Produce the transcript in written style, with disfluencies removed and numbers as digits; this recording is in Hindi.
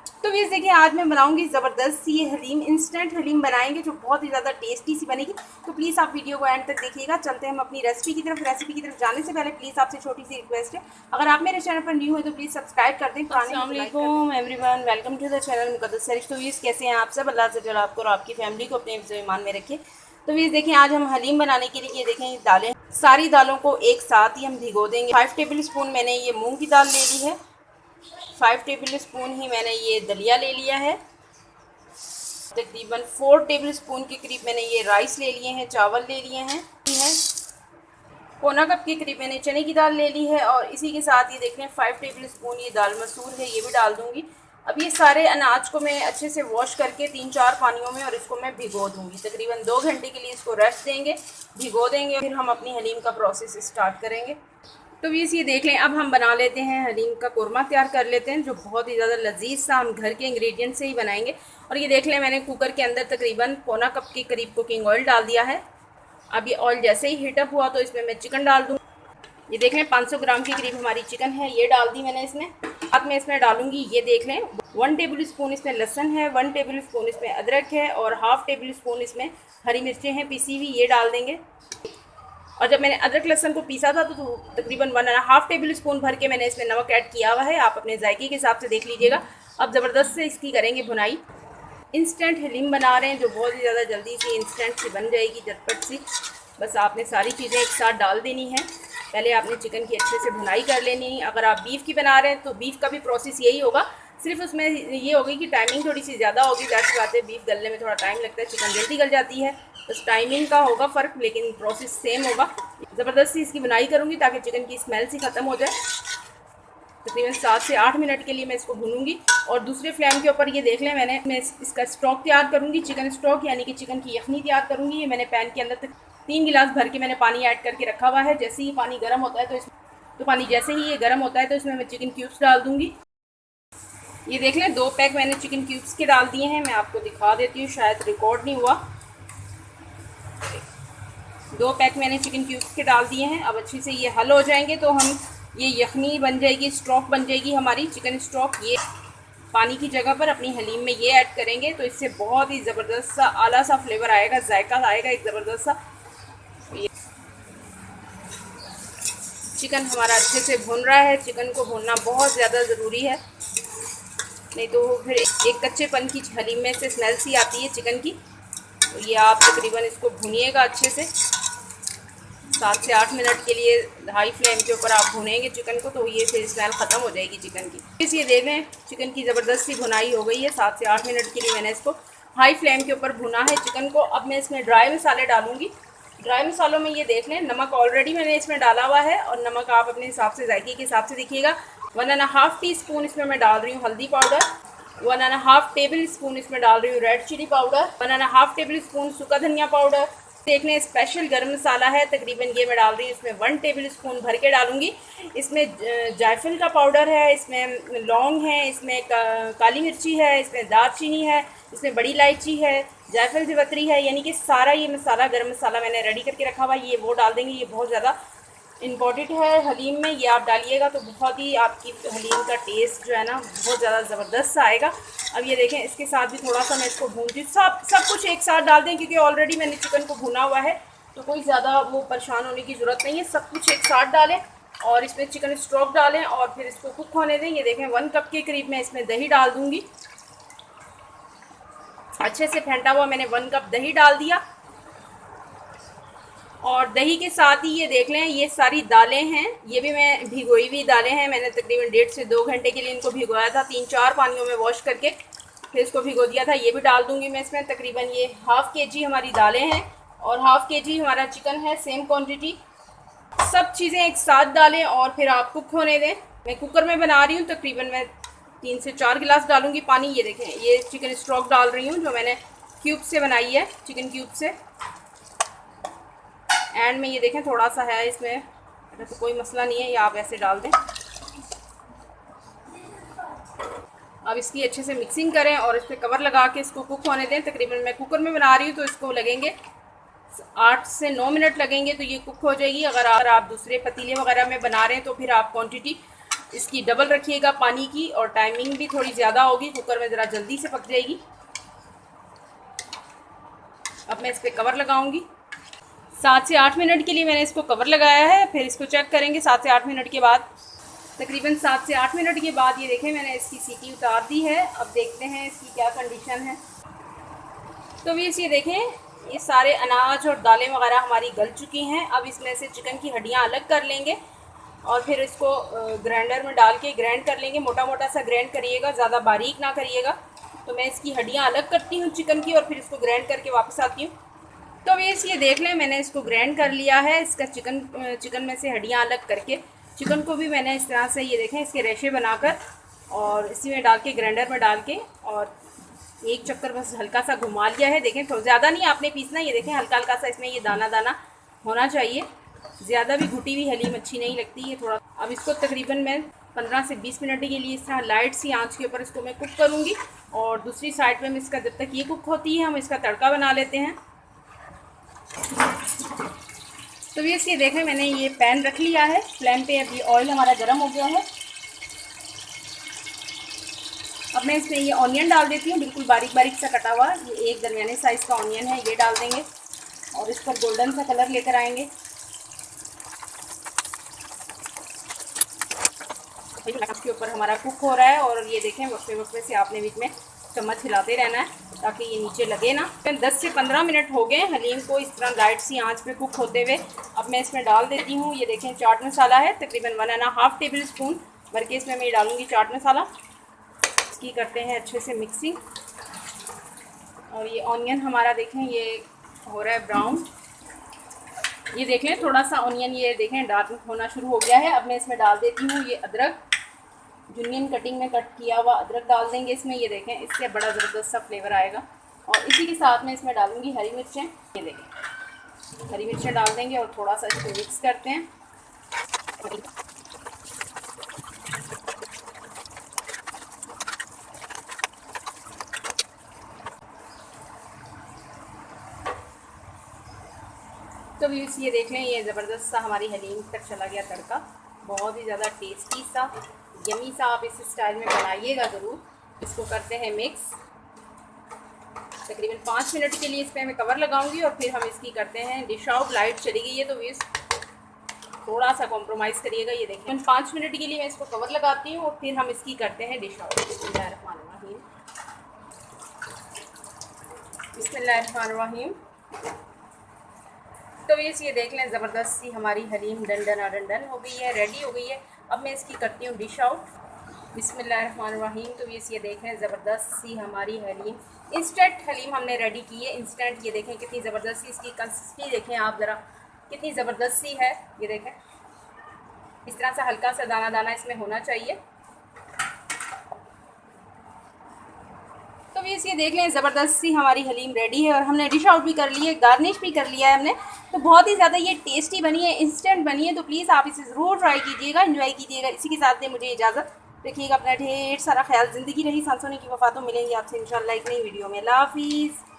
तो वीज़ देखिए, आज मैं बनाऊंगी ज़बरदस्त सी ये हलीम, इंस्टेंट हलीम बनाएंगे जो बहुत ही ज़्यादा टेस्टी सी बनेगी। तो प्लीज़ आप वीडियो को एंड तक देखिएगा। चलते हैं हम अपनी रेसिपी की तरफ। रेसिपी की तरफ जाने से पहले प्लीज़ आपसे छोटी सी रिक्वेस्ट है, अगर आप मेरे चैनल पर न्यू है तो प्लीज़ सब्सक्राइब कर दें। अस्सलाम वालेकुम everyone, welcome to the channel Muqaddas Sarish. तो वीज़ कैसे हैं आप सब? अल्लाह से जो आपको और आपकी फैमिली को अपने हिफ्ज़ ईमान में रखे। तो वीज़ देखें, आज हम हलीम बनाने के लिए ये देखें दालें, सारी दालों को एक साथ ही हम भिगो देंगे। 5 टेबल स्पून मैंने ये मूँग की दाल ले ली है, 5 टेबल स्पून ही मैंने ये दलिया ले लिया है, तकरीबन 4 टेबल स्पून के करीब मैंने ये राइस ले लिए हैं, चावल ले लिए हैं, पौना कप के करीब मैंने चने की दाल ले ली है, और इसी के साथ ये देख लें 5 टेबल स्पून ये दाल मसूर है, ये भी डाल दूँगी। अब ये सारे अनाज को मैं अच्छे से वॉश करके 3-4 पानियों में, और इसको मैं भिगो दूँगी। तकरीबन 2 घंटे के लिए इसको रेस्ट देंगे, भिगो देंगे, फिर हम अपनी हलीम का प्रोसेस स्टार्ट करेंगे। तो वीज़ ये देख लें, अब हम बना लेते हैं हलीम का कोरमा, तैयार कर लेते हैं जो बहुत ही ज़्यादा लजीज सा हम घर के इंग्रेडिएंट से ही बनाएंगे। और ये देख लें, मैंने कुकर के अंदर तकरीबन पौना कप के करीब कुकिंग ऑयल डाल दिया है। अब ये ऑयल जैसे ही हीटअप हुआ तो इसमें मैं चिकन डाल दूँ। ये देख लें 500 ग्राम के करीब हमारी चिकन है, ये डाल दी मैंने इसमें। अब मैं इसमें डालूंगी, ये देख लें 1 टेबल स्पून इसमें लहसुन है, 1 टेबल स्पून इसमें अदरक है, और हाफ़ टेबल स्पून इसमें हरी मिर्चें हैं पीसी हुई, ये डाल देंगे। और जब मैंने अदरक लहसुन को पीसा था तो तकरीबन 1.5 टेबल स्पून भर के मैंने इसमें नमक ऐड किया हुआ है, आप अपने जायके के हिसाब से देख लीजिएगा। अब ज़बरदस्त से इसकी करेंगे भुनाई। इंस्टेंट हलीम बना रहे हैं जो बहुत ही ज़्यादा जल्दी सी इंस्टेंट सी बन जाएगी, झटपट सी। बस आपने सारी चीज़ें एक साथ डाल देनी है। पहले आपने चिकन की अच्छे से भुनाई कर लेनी है। अगर आप बीफ की बना रहे हैं तो बीफ का भी प्रोसेस यही होगा, सिर्फ उसमें ये होगी कि टाइमिंग थोड़ी सी ज़्यादा होगी। ज़ाहिर बात है, बीफ गलने में थोड़ा टाइम लगता है, चिकन जल्दी गल जाती है, बस टाइमिंग का होगा फ़र्क, लेकिन प्रोसेस सेम होगा। ज़बरदस्ती इसकी बुनाई करूँगी ताकि चिकन की स्मेल सी ख़त्म हो जाए। तकरीबन 7 से 8 मिनट के लिए मैं इसको भूनूंगी। और दूसरे फ्लेम के ऊपर ये देख लें, मैं इसका स्टॉक तैयार करूँगी, चिकन स्टॉक यानी कि चिकन की यखनी तैयार करूँगी। ये मैंने पैन के अंदर तक 3 गिलास भर के मैंने पानी ऐड करके रखा हुआ है। जैसे ही पानी गर्म होता है तो पानी जैसे ही ये गर्म होता है तो इसमें मैं चिकन क्यूब्स डाल दूँगी। ये देख लें 2 पैक मैंने चिकन क्यूब्स के डाल दिए हैं। मैं आपको दिखा देती हूँ, शायद रिकॉर्ड नहीं हुआ। 2 पैक मैंने चिकन क्यूब्स के डाल दिए हैं। अब अच्छे से ये हल हो जाएंगे तो हम ये यखनी बन जाएगी, स्टॉक बन जाएगी हमारी चिकन स्टॉक। ये पानी की जगह पर अपनी हलीम में ये ऐड करेंगे तो इससे बहुत ही ज़बरदस्त सा आला सा फ्लेवर आएगा, जायका आएगा एक ज़बरदस्त सा। ये चिकन हमारा अच्छे से भुन रहा है। चिकन को भुनना बहुत ज़्यादा ज़रूरी है, नहीं तो फिर एक कच्चेपन की हलीम में से स्मेल सी आती है चिकन की। तो ये आप तकरीबन इसको भुनिएगा अच्छे से 7 से 8 मिनट के लिए हाई फ्लेम के ऊपर आप भुनेंगे चिकन को, तो ये फिर स्मेल ख़त्म हो जाएगी चिकन की। इस ये देख लें, चिकन की ज़बरदस्त सी भुनाई हो गई है। 7 से 8 मिनट के लिए मैंने इसको हाई फ्लेम के ऊपर भुना है चिकन को। अब मैं इसमें ड्राई मसाले डालूंगी। ड्राई मसालों में ये देख लें, नमक ऑलरेडी मैंने इसमें डाला हुआ है, और नमक आप अपने हिसाब से, जायके के हिसाब से देखिएगा। 1.5 टीस्पून इसमें मैं डाल रही हूँ हल्दी पाउडर, 1.5 टेबल स्पून इसमें डाल रही हूँ red chilli powder, 1.5 tablespoon सूखा धनिया पाउडर। देखने स्पेशल गरम मसाला है, तकरीबन ये मैं डाल रही हूँ इसमें 1 टेबल स्पून भर के डालूंगी। इसमें जायफल का पाउडर है, इसमें लौंग है, इसमें काली मिर्ची है, इसमें दालचीनी है, इसमें बड़ी इलायची है, जायफल जवतरी है, यानी कि सारा ये मसाला, गरम मसाला मैंने रेडी करके रखा हुआ है, ये वो डाल देंगे। ये बहुत ज़्यादा इम्पॉर्टेंट है हलीम में, ये आप डालिएगा तो बहुत ही आपकी हलीम का टेस्ट जो है ना बहुत ज़्यादा ज़बरदस्त आएगा। अब ये देखें, इसके साथ भी थोड़ा सा मैं इसको भूनती हूँ। सब कुछ एक साथ डाल दें क्योंकि ऑलरेडी मैंने चिकन को भुना हुआ है, तो कोई ज़्यादा वो परेशान होने की ज़रूरत नहीं है। सब कुछ एक साथ डालें और इसमें चिकन स्टॉक डालें और फिर इसको कुक होने दें। ये देखें 1 कप के करीब मैं इसमें दही डाल दूँगी। अच्छे से फेंटा हुआ मैंने 1 कप दही डाल दिया, और दही के साथ ही ये देख लें, ये सारी दालें हैं, ये भी मैं भिगोई हुई दालें हैं। मैंने तकरीबन 1.5 से 2 घंटे के लिए इनको भिगोया था, 3-4 पानियों में वॉश करके फिर इसको भिगो दिया था। ये भी डाल दूंगी मैं इसमें। तकरीबन ये हाफ़ केजी हमारी दालें हैं और हाफ़ केजी हमारा चिकन है, सेम क्वान्टिटी। सब चीज़ें एक साथ डालें और फिर आप कुक होने दें। मैं कुकर में बना रही हूँ, तकरीबन मैं 3 से 4 गिलास डालूंगी पानी। ये देखें, ये चिकन स्टॉक डाल रही हूँ जो मैंने क्यूब से बनाई है, चिकन क्यूब से। एंड में ये देखें थोड़ा सा है इसमें, तो कोई मसला नहीं है, ये आप ऐसे डाल दें। अब इसकी अच्छे से मिक्सिंग करें और इस पर कवर लगा के इसको कुक होने दें। तकरीबन मैं कुकर में बना रही हूँ तो इसको लगेंगे 8 से 9 मिनट लगेंगे, तो ये कुक हो जाएगी। अगर आप दूसरे पतीले वगैरह में बना रहे हैं तो फिर आप क्वांटिटी इसकी डबल रखिएगा पानी की, और टाइमिंग भी थोड़ी ज़्यादा होगी, कुकर में ज़रा जल्दी से पक जाएगी। अब मैं इस पर कवर लगाऊंगी। 7 से 8 मिनट के लिए मैंने इसको कवर लगाया है, फिर इसको चेक करेंगे 7 से 8 मिनट के बाद। तकरीबन 7 से 8 मिनट के बाद ये देखें मैंने इसकी सीटी उतार दी है। अब देखते हैं इसकी क्या कंडीशन है। तो भी ये देखें, ये सारे अनाज और दालें वगैरह हमारी गल चुकी हैं। अब इसमें से चिकन की हड्डियाँ अलग कर लेंगे और फिर इसको ग्राइंडर में डाल के ग्राइंड कर लेंगे। मोटा मोटा सा ग्राइंड करिएगा, ज़्यादा बारीक ना करिएगा। तो मैं इसकी हड्डियाँ अलग करती हूँ चिकन की, और फिर इसको ग्राइंड करके वापस आती हूँ। तो ये देख लें, मैंने इसको ग्राइंड कर लिया है। इसका चिकन में से हड्डियाँ अलग करके चिकन को भी मैंने इस तरह से, ये देखें, इसके रेशे बनाकर और इसी में डाल के ग्राइंडर में डाल के और एक चक्कर बस हल्का सा घुमा लिया है। देखें, थोड़ा ज़्यादा नहीं आपने पीसना, ये देखें हल्का हल्का सा इसमें ये दाना दाना होना चाहिए। ज़्यादा भी घुटी हुई हलीम अच्छी नहीं लगती है थोड़ा। अब इसको तकरीबन मैं 15 से 20 मिनट के लिए इस तरह लाइट सी आंच के ऊपर इसको मैं कुक करूँगी। और दूसरी साइड पे मैं इसका, जब तक ये कुक होती है, हम इसका तड़का बना लेते हैं। तो ये देखें, मैंने ये पैन रख लिया है फ्लेम पे। अभी ऑयल हमारा गर्म हो गया है। अब मैं इसमें ये ऑनियन डाल देती हूँ, बिल्कुल बारीक बारीक सा कटा हुआ। ये एक दरमियाने साइज़ का ऑनियन है, ये डाल देंगे और इस पर गोल्डन सा कलर लेकर आएंगे। इसके ऊपर हमारा कुक हो रहा है और ये देखें, वक्फे वक्फे से आपने बीच में चम्मच हिलाते रहना है ताकि ये नीचे लगे ना। 10 से 15 मिनट हो गए हलीम को इस तरह लाइट सी आंच पे कुक होते हुए। अब मैं इसमें डाल देती हूँ, ये देखें चाट मसाला है तकरीबन 1.5 टेबल स्पून भर के इसमें मैं डालूँगी चाट मसाला। इसकी करते हैं अच्छे से मिक्सिंग। और ये ऑनियन हमारा देखें ये हो रहा है ब्राउन। ये देख लें, थोड़ा सा ऑनियन ये देखें डार्क होना शुरू हो गया है। अब मैं इसमें डाल देती हूँ ये अदरक, जूनियन कटिंग में कट किया हुआ अदरक डाल देंगे इसमें। ये देखें, इससे बड़ा ज़बरदस्त सा फ्लेवर आएगा। और इसी के साथ में इसमें डालूंगी हरी मिर्चें। ये देखें, हरी मिर्चें डाल देंगे और थोड़ा सा इसको मिक्स करते हैं। तो व्यूअर्स ये देख लें, ये ज़बरदस्त सा हमारी हलीम तक चला गया तड़का। बहुत ही ज़्यादा टेस्टी सा, यमी सा। आप इस स्टाइल में बनाइएगा ज़रूर। इसको करते हैं मिक्स। तकरीबन 5 मिनट के लिए इस पर मैं कवर लगाऊंगी और फिर हम इसकी करते हैं डिश आउट। लाइट चली गई है तो व्यूअर्स थोड़ा सा कॉम्प्रोमाइज़ करिएगा। ये देखिए 5 मिनट के लिए मैं इसको कवर लगाती हूँ और फिर हम इसकी करते हैं डिश आउट। बिस्मिल्लाहिर्रहमानिर्रहीम, बिस्मिल्लाहिर्रहमानिर्रहीम। तो ये देख लें, ज़बरदस्त सी हमारी हलीम डंडन हो गई है, रेडी हो गई है। अब मैं इसकी करती हूँ डिश आउट। बिस्मिल्लाहिर्रहमानिर्रहीम। तो ये देख लें, ज़बरदस्त सी हमारी हलीम, इंस्टेंट हलीम हमने रेडी की है, इंस्टेंट। ये देखें कितनी ज़बरदस्त सी इसकी कंसिस्टेंसी देखें आप ज़रा, कितनी ज़बरदस्त सी है। ये देखें, इस तरह से हल्का सा दाना दाना इसमें होना चाहिए। तो ये देख लें, ज़बरदस्त सी हमारी हलीम रेडी है और हमने डिश आउट भी कर ली है, गार्निश भी कर लिया है हमने। तो बहुत ही ज़्यादा ये टेस्टी बनी है, इंस्टेंट बनी है। तो प्लीज़ आप इसे ज़रूर ट्राई कीजिएगा, एंजॉय कीजिएगा। इसी के साथ मुझे इजाज़त, रखिएगा अपना ढेर सारा ख्याल। ज़िंदगी रही सांसों की वफ़ा। तो मिलेंगे आपसे इंशाल्लाह एक नई वीडियो में। अल्लाह हाफिज़।